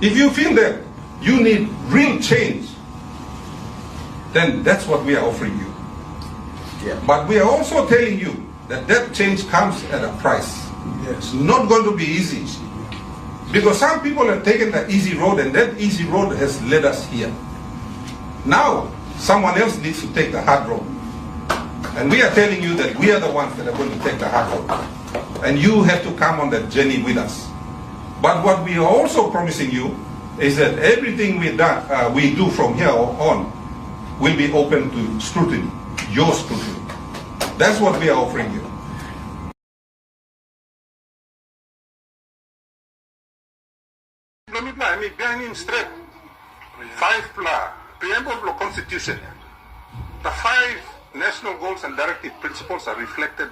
If you feel that you need real change, then that's what we are offering you. Yeah. But we are also telling you that that change comes at a price. Yes. It's not going to be easy. Because some people have taken the easy road, and that easy road has led us here. Now, someone else needs to take the hard road. And we are telling you that we are the ones that are going to take the hard road. And you have to come on that journey with us. But what we are also promising you is that everything we do from here on will be open to scrutiny, your scrutiny. That's what we are offering you. Straight 5 preamble constitution. The 5 national goals and directive principles are reflected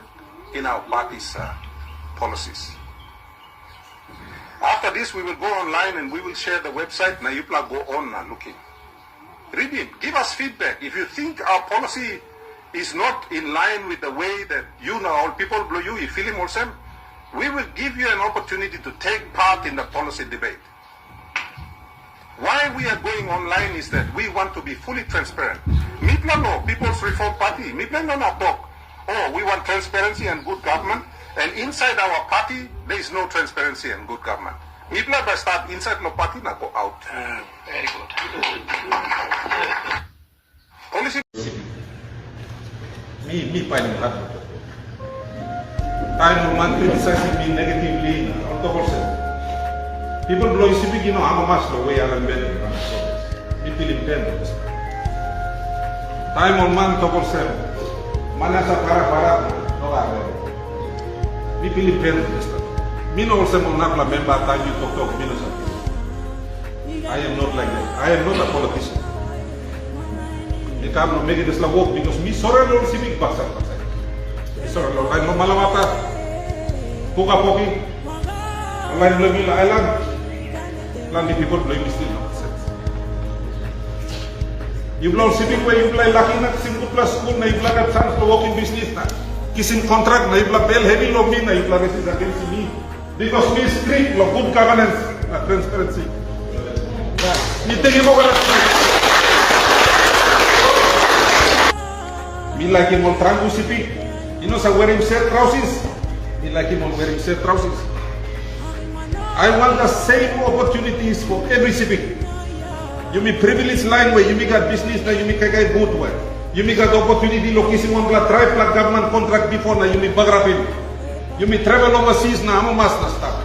in our party's policies. After this, we will go online and we will share the website. Now you go on looking. Read it. Give us feedback. If you think our policy is not in line with the way that you know, all people below you feel him also, we will give you an opportunity to take part in the policy debate. Why we are going online is that we want to be fully transparent. Mipla no, People's Reform Party, Mipla no talk. Oh, we want transparency and good government. And inside our party, there is no transparency and good government. Mipla by start inside no party, na go out. Very good. Policy. Me finding hard. Time man criticizing me negatively on the whole. People below you speak, you know, I'm a master way Allan Bird. It will impede. Time on man tokol sem. Manasa para no arre. Me will impede. Me no also not la member time you talk me no something. I am not like that. I am not a politician. Me come no make this la walk because me sorry Lord civic basa. Sorry Lord, I no malamata. Puka poki. Online blogging la island. Many people blame me still nonsense. You blow sitting where you play lucky na single plus school na you play a chance to work in business na. Kissing contract na you play bell heavy lo me na you play this against me. Because me strict lo good governance na transparency. Me take him over. Me like him on Trangu Sepik. You know so wearing set trousers. Me like him on wearing set trousers. I want the same opportunities for every Sepik. You may privilege line where you may got business na you may kagay good way. You may got opportunity location on la tribe la government contract before na you may bagrapin. You may travel overseas na amo mas na stuff.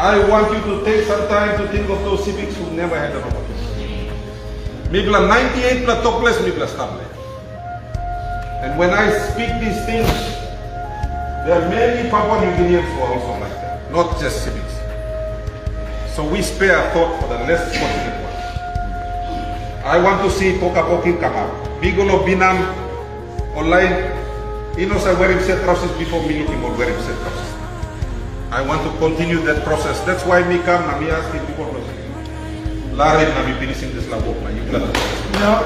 I want you to take some time to think of those Sepiks who never had an opportunity. Maybe 98 la topless, maybe stable. And when I speak these things, there are many Papua New Guineans who are also like that, not just Sepiks. So we spare a thought for the less fortunate ones. I want to see Poki come out. Bigolo Binam online. Inos are wearing set trousers before me looking or wearing set trousers. I want to continue that process. That's why me come na me asking people. Larry na me finishing this labor na you. No.